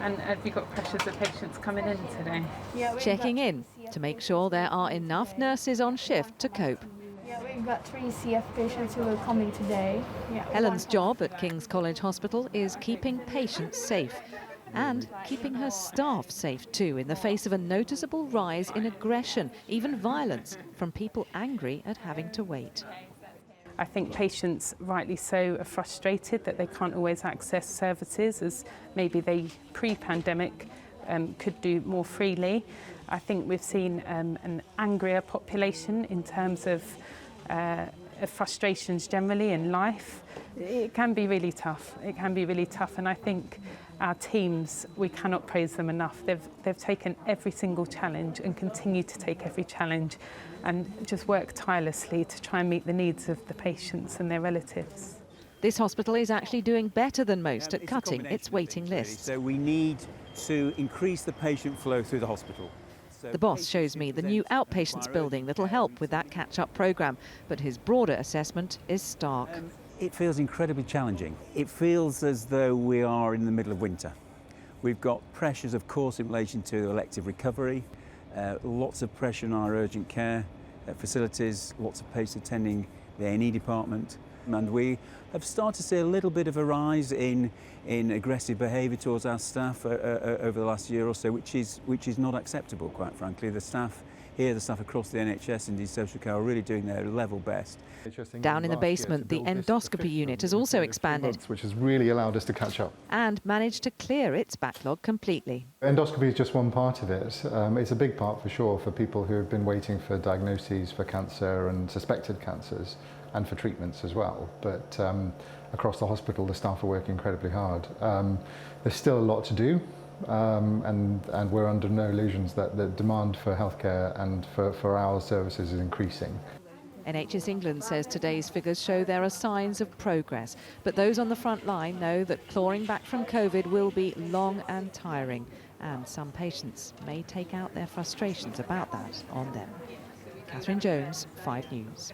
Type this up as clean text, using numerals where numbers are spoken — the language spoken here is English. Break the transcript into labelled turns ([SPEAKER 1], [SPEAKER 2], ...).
[SPEAKER 1] And have you got pressures of patients coming in today?
[SPEAKER 2] Yeah,
[SPEAKER 3] Checking in to make sure there are enough nurses on shift to cope.
[SPEAKER 2] Yeah, we've got 3 CF patients who are coming today. Yeah,
[SPEAKER 3] Helen's job at King's College Hospital is keeping patients safe and keeping her staff safe too, in the face of a noticeable rise in aggression, even violence, from people angry at having to wait.
[SPEAKER 1] I think patients, rightly so, are frustrated that they can't always access services as maybe they pre-pandemic could do more freely. I think we've seen an angrier population in terms of frustrations generally in life. It can be really tough. It can be really tough, and I think our teams, we cannot praise them enough. They've taken every single challenge and continue to take every challenge and just work tirelessly to try and meet the needs of the patients and their relatives.
[SPEAKER 3] This hospital is actually doing better than most at cutting its waiting lists.
[SPEAKER 4] So we need to increase the patient flow through the hospital.
[SPEAKER 3] The boss shows me the new outpatients building that'll help with that catch-up programme, but his broader assessment is stark.
[SPEAKER 4] It feels incredibly challenging. It feels as though we are in the middle of winter. We've got pressures, of course, in relation to elective recovery, lots of pressure in our urgent care facilities, lots of patients attending the A&E department, and we have started to see a little bit of a rise in aggressive behaviour towards our staff over the last year or so, which is not acceptable, quite frankly. The staff here, the staff across the NHS and indeed social care, are really doing their level best.
[SPEAKER 3] Down in the basement, the endoscopy unit has also expanded,
[SPEAKER 5] which has really allowed us to catch up.
[SPEAKER 3] And managed to clear its backlog completely.
[SPEAKER 5] Endoscopy is just one part of it. It's a big part for sure for people who have been waiting for diagnoses for cancer and suspected cancers, and for treatments as well. But across the hospital, the staff are working incredibly hard. There's still a lot to do. And we're under no illusions that the demand for healthcare and for our services is increasing.
[SPEAKER 3] NHS England says today's figures show there are signs of progress, but those on the front line know that clawing back from COVID will be long and tiring, and some patients may take out their frustrations about that on them. Catherine Jones, 5 News.